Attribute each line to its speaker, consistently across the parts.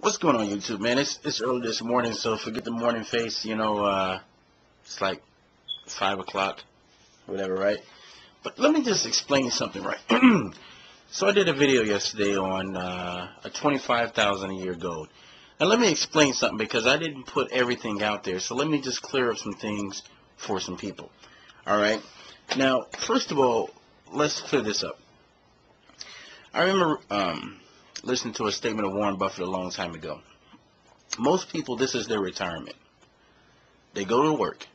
Speaker 1: What's going on, YouTube, man? It's early this morning, so forget the morning face. It's like 5 o'clock, whatever, right? But let me just explain something, right? So I did a video yesterday on a 25,000 a year goal. Now let me explain something because I didn't put everything out there. So let me just clear up some things for some people. All right. Now, first of all, let's clear this up. I remember listening to a statement of Warren Buffett a long time ago. Most people, this is their retirement. They go to work,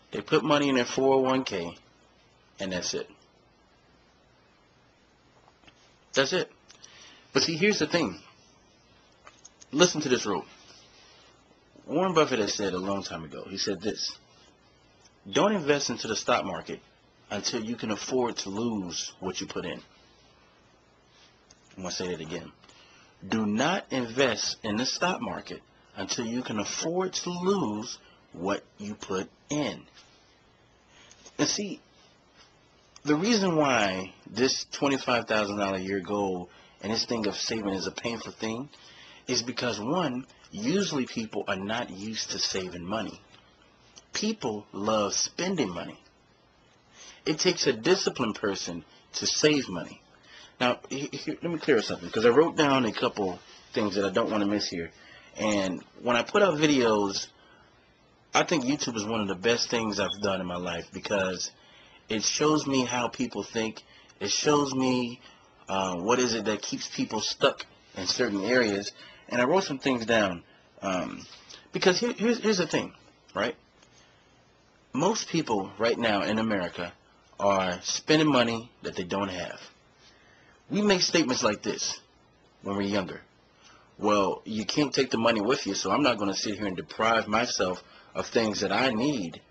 Speaker 1: they put money in their 401k, and that's it. That's it. But see, here's the thing. Listen to this rule. Warren Buffett has said a long time ago, he said this: don't invest into the stock market until you can afford to lose what you put in. I'm going to say that again. Do not invest in the stock market until you can afford to lose what you put in. And see, the reason why this $25,000 a year goal and this thing of saving is a painful thing is because, one, usually people are not used to saving money. People love spending money. It takes a disciplined person to save money. Now, let me clear something, because I wrote down a couple things that I don't want to miss here. And when I put out videos, I think YouTube is one of the best things I've done in my life, because it shows me how people think. It shows me what is it that keeps people stuck in certain areas. And I wrote some things down, because here's the thing, right? Most people right now in America are spending money that they don't have. We make statements like this when we're younger. Well, you can't take the money with you, so I'm not going to sit here and deprive myself of things that I need,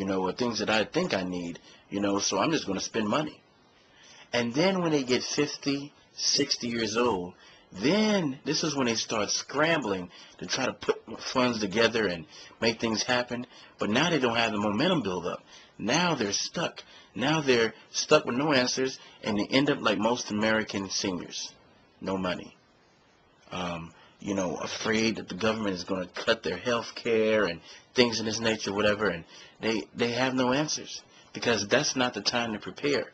Speaker 1: or things that I think I need, so I'm just going to spend money. And then when they get 50, 60 years old, then this is when they start scrambling to try to put funds together and make things happen. But now they don't have the momentum build up. Now they're stuck. Now they're stuck with no answers, and they end up like most American seniors. No money. Afraid that the government is going to cut their health care and things of this nature, whatever, and they have no answers, because that's not the time to prepare.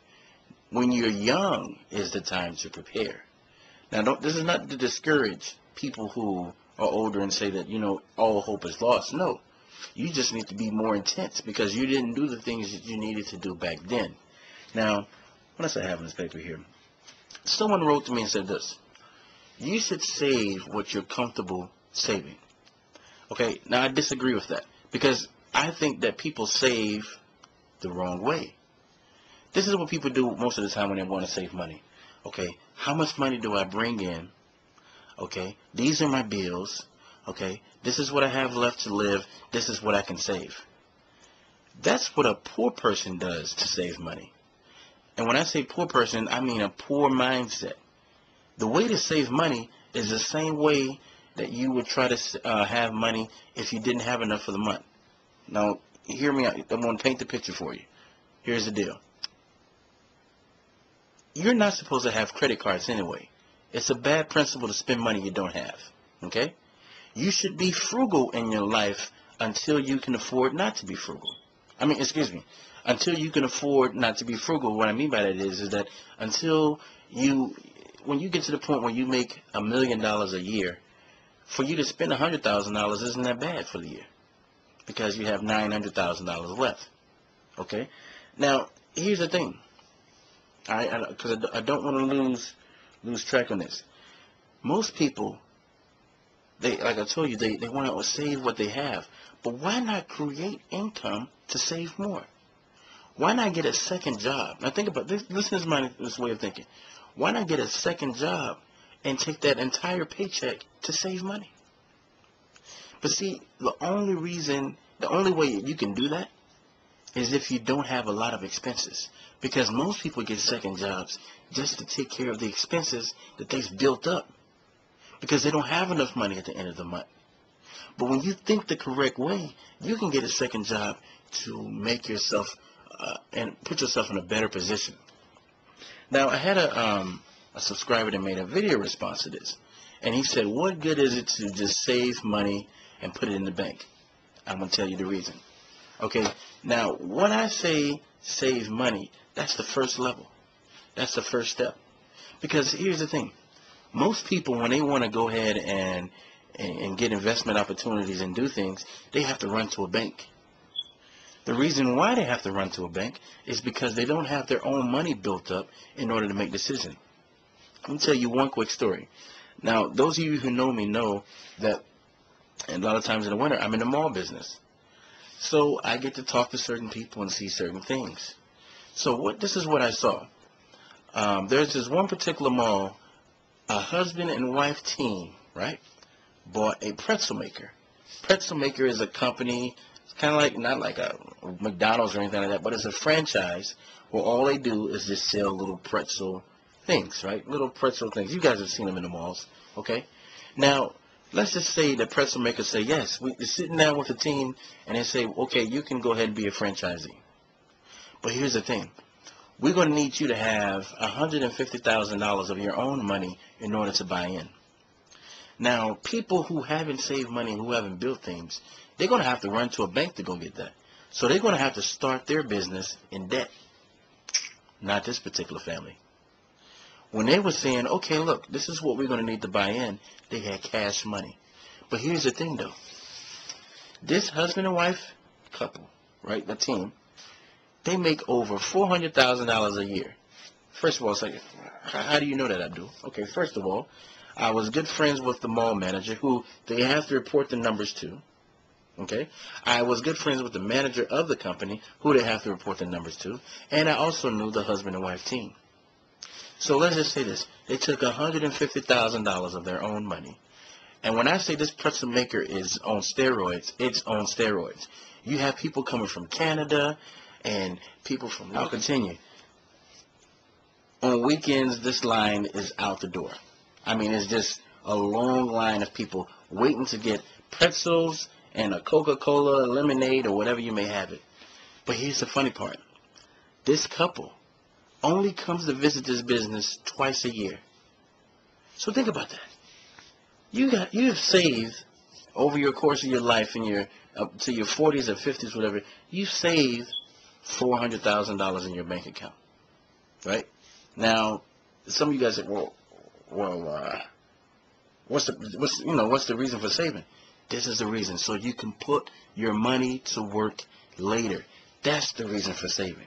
Speaker 1: When you're young is the time to prepare. Now, this is not to discourage people who are older and say that, all hope is lost. No. You just need to be more intense, because you didn't do the things that you needed to do back then. Now, what else I have in this paper here? Someone wrote to me and said this: you should save what you're comfortable saving. Okay, now I disagree with that, because I think that people save the wrong way. This is what people do most of the time when they want to save money. Okay, how much money do I bring in? Okay, these are my bills. Okay, this is what I have left to live. This is what I can save. That's what a poor person does to save money. And when I say poor person, I mean a poor mindset. The way to save money is the same way that you would try to have money if you didn't have enough for the month. Now, hear me out. I'm going to paint the picture for you. Here's the deal. You're not supposed to have credit cards anyway. It's a bad principle to spend money you don't have. Okay? You should be frugal in your life until you can afford not to be frugal. Until you can afford not to be frugal. What I mean by that is that when you get to the point where you make $1 million a year, for you to spend $100,000 isn't that bad for the year, because you have $900,000 left. Okay? Now, here's the thing. All right? Because I don't want to lose track on this. Most people, like I told you, they want to save what they have. But why not create income to save more? Why not get a second job? Now think about this. Listen to this way of thinking. Why not get a second job and take that entire paycheck to save money? But see, the only way you can do that is if you don't have a lot of expenses. Because most people get second jobs just to take care of the expenses that they've built up, because they don't have enough money at the end of the month. But when you think the correct way, you can get a second job to make yourself and put yourself in a better position. Now, I had a subscriber that made a video response to this, And he said, what good is it to just save money and put it in the bank? I'm going to tell you the reason. Okay, now when I say save money, that's the first level. That's the first step. Because here's the thing. Most people, when they want to go ahead and get investment opportunities and do things, they have to run to a bank. The reason why they have to run to a bank is because they don't have their own money built up in order to make decisions. Let me tell you one quick story. Now, those of you who know me know that a lot of times in the winter, I'm in the mall business. So I get to talk to certain people and see certain things. So this is what I saw. There's this one particular mall, a husband and wife team, right, bought a pretzel maker. Pretzel maker is a company, it's kind of like, not like a McDonald's or anything like that, but it's a franchise where all they do is just sell little pretzel things, right? Little pretzel things. You guys have seen them in the malls, okay? Now, let's just say the pretzel makers say, yes, we're sitting down with the team, and they say, okay, you can go ahead and be a franchisee. But here's the thing. We're going to need you to have $150,000 of your own money in order to buy in. Now, people who haven't saved money, who haven't built things, they're going to have to run to a bank to go get that. So they're going to have to start their business in debt. Not this particular family. When they were saying, okay, look, this is what we're going to need to buy in, they had cash money. But here's the thing, though. This husband and wife couple, right, the team, they make over $400,000 a year. First of all, it's like, how do you know that, Abdul? Okay, first of all, I was good friends with the mall manager who they have to report the numbers to. Okay? I was good friends with the manager of the company who they have to report the numbers to. And I also knew the husband and wife team. So let's just say this. They took $150,000 of their own money. And when I say this pretzel maker is on steroids, it's on steroids. You have people coming from Canada and people from... I'll continue. On weekends, this line is out the door. I mean, it's just a long line of people waiting to get pretzels and a Coca-Cola, lemonade, or whatever you may have it. But here's the funny part. This couple only comes to visit this business twice a year. So think about that. You've saved over your course of your life in up to your 40s or 50s, whatever. You've saved $400,000 in your bank account, right? Now, some of you guys say, well, what's the reason for saving? This is the reason, so you can put your money to work later. That's the reason for saving.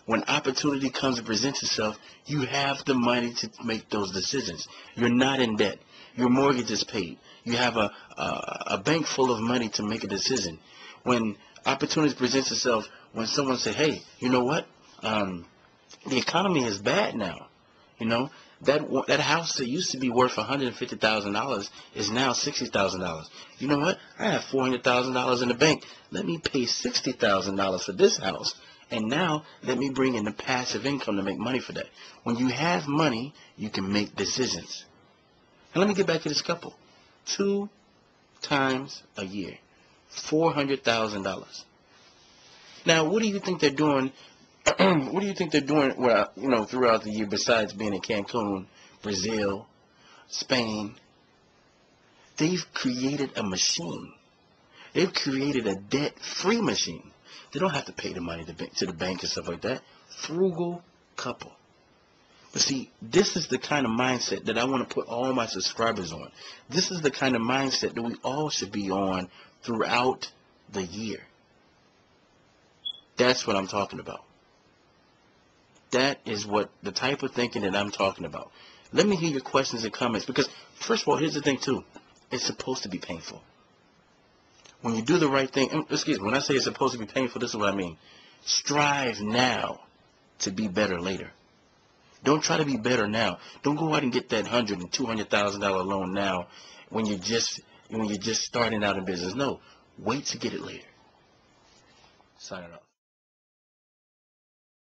Speaker 1: When opportunity comes and presents itself, you have the money to make those decisions. You're not in debt. Your mortgage is paid. You have a bank full of money to make a decision. When opportunity presents itself, when someone says, hey, you know what? The economy is bad now. You know, that house that used to be worth $150,000 is now $60,000. You know what? I have $400,000 in the bank. Let me pay $60,000 for this house. And now let me bring in the passive income to make money for that. When you have money, you can make decisions. And let me get back to this couple. 2 times a year, $400,000. Now, what do you think they're doing? What do you think they're doing? Well, throughout the year, besides being in Cancun, Brazil, Spain, they've created a machine. They've created a debt-free machine. They don't have to pay the money to the bank and stuff like that. Frugal couple. But see, this is the kind of mindset that I want to put all my subscribers on. This is the kind of mindset that we all should be on throughout the year. That's what I'm talking about. That is the type of thinking that I'm talking about. Let me hear your questions and comments, because first of all, here's the thing too. It's supposed to be painful. When you do the right thing, when I say it's supposed to be painful, this is what I mean. Strive now to be better later. Don't try to be better now. Don't go out and get that $100,000 and $200,000 loan now when you're just starting out in business. No, wait to get it later. Signing off.